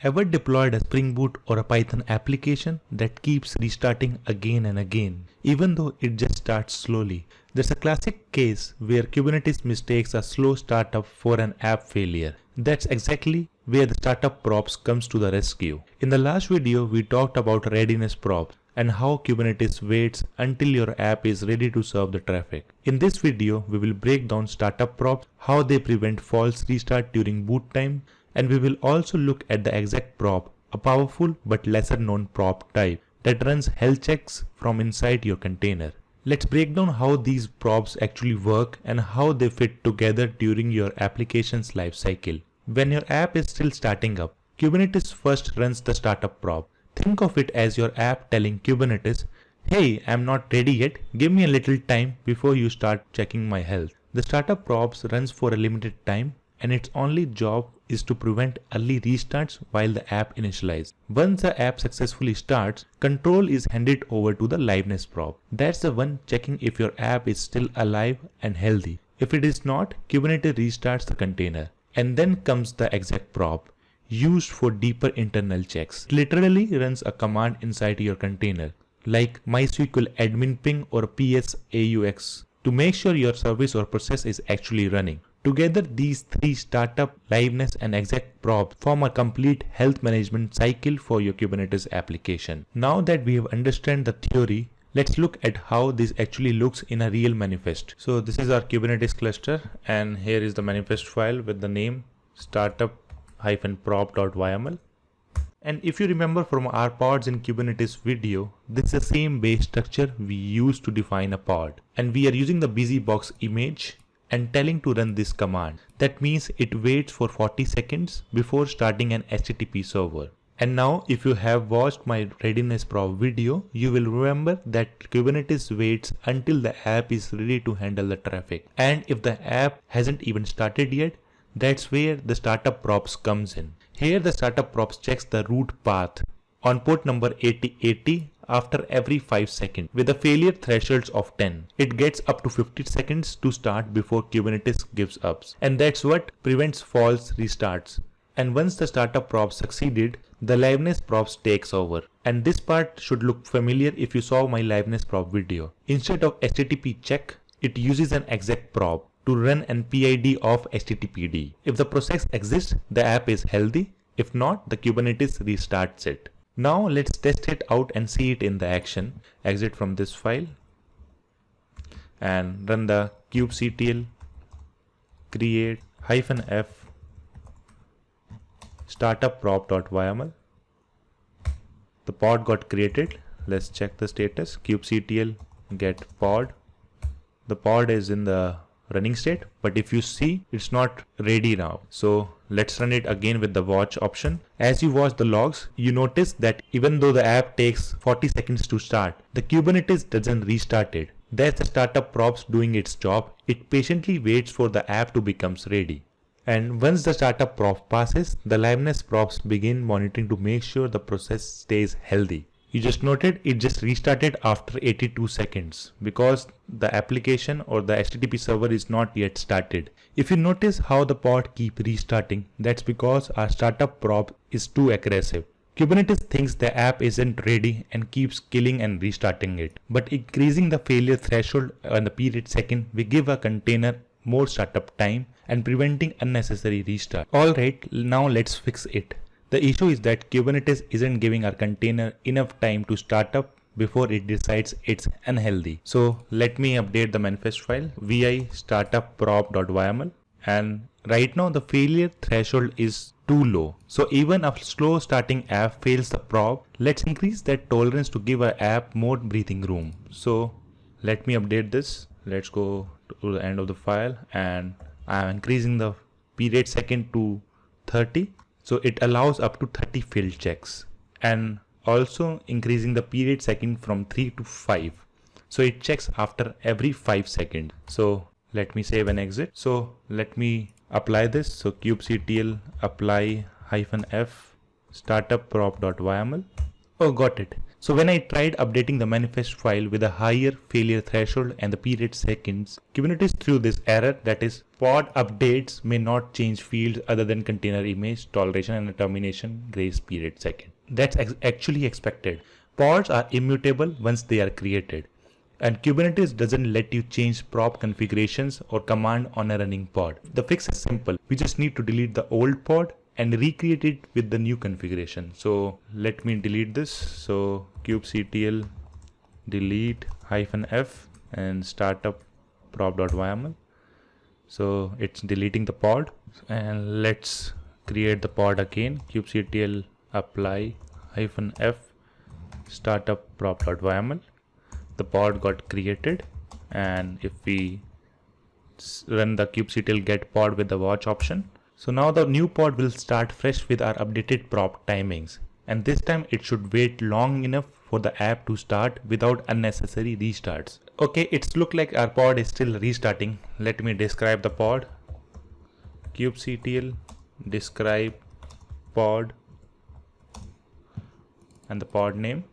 Ever deployed a Spring Boot or a Python application that keeps restarting again and again, even though it just starts slowly? There's a classic case where Kubernetes mistakes a slow startup for an app failure. That's exactly where the startup props comes to the rescue. In the last video, we talked about readiness props and how Kubernetes waits until your app is ready to serve the traffic. In this video, we will break down startup props, how they prevent false restart during boot time, and we will also look at the Exec Probe, a powerful but lesser known prop type that runs health checks from inside your container. Let's break down how these props actually work and how they fit together during your application's lifecycle. When your app is still starting up, Kubernetes first runs the startup prop. Think of it as your app telling Kubernetes, "Hey, I'm not ready yet, give me a little time before you start checking my health." The startup props runs for a limited time, and its only job is to prevent early restarts while the app initializes. Once the app successfully starts, control is handed over to the Liveness prop. That's the one checking if your app is still alive and healthy. If it is not, Kubernetes restarts the container. And then comes the Exec prop, used for deeper internal checks. It literally runs a command inside your container, like MySQL admin ping or ps-aux, to make sure your service or process is actually running. Together, these three startup, Liveness, and Exec props form a complete health management cycle for your Kubernetes application. Now that we have understood the theory, let's look at how this actually looks in a real manifest. So this is our Kubernetes cluster, and here is the manifest file with the name startup-prop.yml. And if you remember from our pods in Kubernetes video, this is the same base structure we use to define a pod. And we are using the busybox image and telling to run this command. That means it waits for 40 seconds before starting an HTTP server. And now if you have watched my readiness prop video, you will remember that Kubernetes waits until the app is ready to handle the traffic. And if the app hasn't even started yet, that's where the startup props comes in. Here the startup props checks the root path on port number 8080 after every 5 seconds with a failure thresholds of 10. It gets up to 50 seconds to start before Kubernetes gives up. And that's what prevents false restarts. And once the startup prop succeeded, the Liveness props takes over. And this part should look familiar if you saw my Liveness prop video. Instead of HTTP check, it uses an exec prop to run an PID of HTTPD. If the process exists, the app is healthy. If not, the Kubernetes restarts it. Now let's test it out and see it in the action. Exit from this file and run the kubectl create -f startup-prop.yml. The pod got created. Let's check the status. kubectl get pod. The pod is in the running state, but if you see, it's not ready now. So let's run it again with the watch option. As you watch the logs, you notice that even though the app takes 40 seconds to start, the Kubernetes doesn't restart it. That's the startup props doing its job. It patiently waits for the app to become ready. And once the startup prop passes, the Liveness props begin monitoring to make sure the process stays healthy. You just noted it just restarted after 82 seconds because the application or the HTTP server is not yet started. If you notice how the pod keep restarting, that's because our startup prop is too aggressive. Kubernetes thinks the app isn't ready and keeps killing and restarting it. But increasing the failure threshold and the period second, we give a container more startup time and preventing unnecessary restart. Alright, now let's fix it. The issue is that Kubernetes isn't giving our container enough time to start up before it decides it's unhealthy. So let me update the manifest file vi startup-prop.yml, and right now the failure threshold is too low. So even a slow starting app fails the prop. Let's increase that tolerance to give our app more breathing room. So let me update this. Let's go to the end of the file and I'm increasing the period second to 30. So it allows up to 30 field checks, and also increasing the period second from 3 to 5. So it checks after every 5 seconds. So let me save and exit. So let me apply this. So kubectl apply -f startup-prop.yml. Oh, got it. So when I tried updating the manifest file with a higher failure threshold and the period seconds, Kubernetes threw this error, that is pod updates may not change fields other than container image, toleration and a termination grace period second. That's actually expected. Pods are immutable once they are created. And Kubernetes doesn't let you change prop configurations or command on a running pod. The fix is simple. We just need to delete the old pod and recreate it with the new configuration. So let me delete this. So kubectl delete -f and startup prop.yml. So it's deleting the pod, and let's create the pod again. kubectl apply -f startup prop.yml. The pod got created, and if we run the kubectl get pod with the watch option, so now the new pod will start fresh with our updated prop timings, and this time it should wait long enough for the app to start without unnecessary restarts. Okay, it's look like our pod is still restarting. Let me describe the pod. kubectl describe pod and the pod name.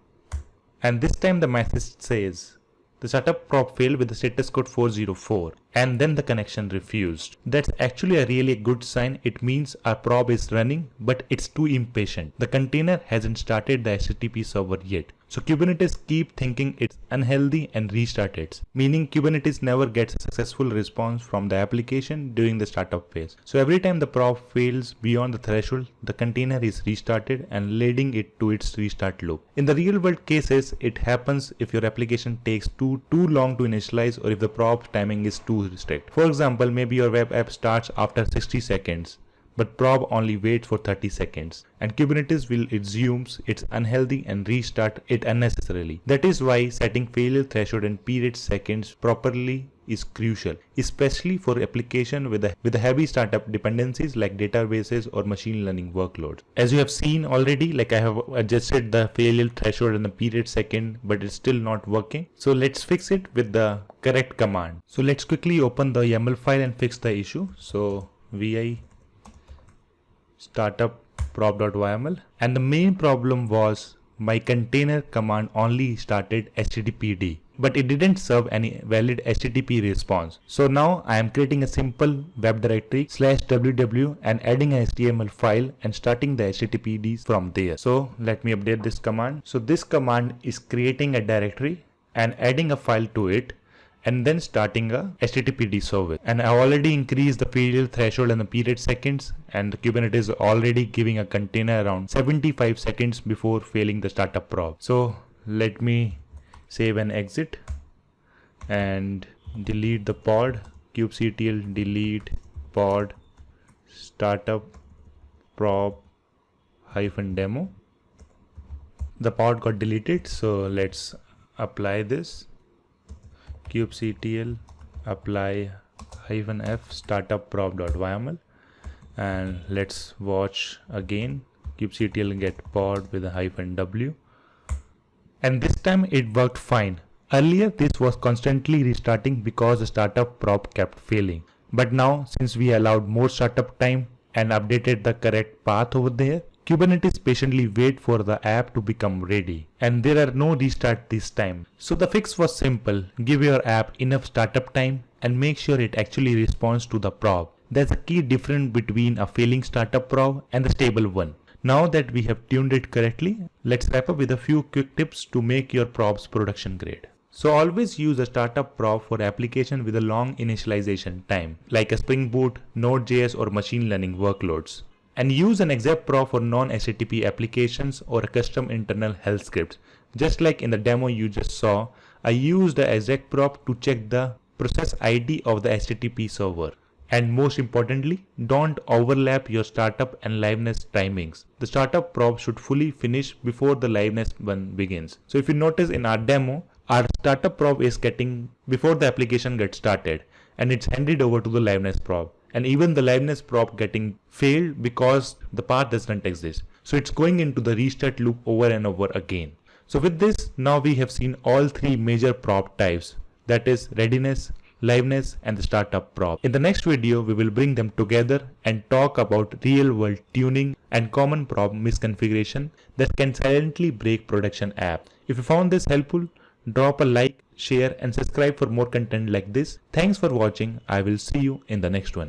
And this time the message says the startup prop failed with the status code 404, and then the connection refused. That's actually a really good sign. It means our prop is running, but it's too impatient. The container hasn't started the HTTP server yet. So Kubernetes keep thinking it's unhealthy and restart it, meaning Kubernetes never gets a successful response from the application during the startup phase. So every time the prop fails beyond the threshold, the container is restarted and leading it to its restart loop. In the real world cases, it happens if your application takes too long to initialize, or if the prop timing is too strict. For example, maybe your web app starts after 60 seconds. But prop only waits for 30 seconds, and Kubernetes will assume it's unhealthy and restart it unnecessarily. That is why setting failure threshold and period seconds properly is crucial, especially for application with a heavy startup dependencies like databases or machine learning workloads. As you have seen already, like I have adjusted the failure threshold and the period second, but it's still not working. So let's fix it with the correct command. So let's quickly open the YAML file and fix the issue. So vi startup prop.yml, and the main problem was my container command only started httpd, but it didn't serve any valid HTTP response. So now I am creating a simple web directory /ww and adding an HTML file and starting the HTTPDs from there. So let me update this command. So this command is creating a directory and adding a file to it, and then starting a HTTPD service. And I already increased the failure threshold and the period seconds, and the Kubernetes is already giving a container around 75 seconds before failing the startup prop. So let me save and exit and delete the pod. kubectl delete pod startup prop -demo. The pod got deleted, so let's apply this. kubectl apply -f startup prop.yml, and let's watch again. kubectl get pod with a -w, and this time it worked fine. Earlier this was constantly restarting because the startup prop kept failing, but now since we allowed more startup time and updated the correct path over there, Kubernetes patiently wait for the app to become ready, and there are no restart this time. So the fix was simple. Give your app enough startup time and make sure it actually responds to the prop. There's a key difference between a failing startup prop and the stable one. Now that we have tuned it correctly, let's wrap up with a few quick tips to make your props production grade. So always use a startup prop for application with a long initialization time, like a Spring Boot, Node.js or machine learning workloads. And use an exec prop for non-HTTP applications or a custom internal health scripts. Just like in the demo you just saw, I used the exec prop to check the process ID of the HTTP server. And most importantly, don't overlap your startup and liveness timings. The startup prop should fully finish before the liveness one begins. So if you notice in our demo, our startup prop is getting before the application gets started, and it's handed over to the liveness prop. And even the liveness prop getting failed because the path doesn't exist. So it's going into the restart loop over and over again. So with this, now we have seen all three major prop types, that is readiness, liveness and the startup prop. In the next video, we will bring them together and talk about real world tuning and common probe misconfiguration that can silently break production apps. If you found this helpful, drop a like, share and subscribe for more content like this. Thanks for watching. I will see you in the next one.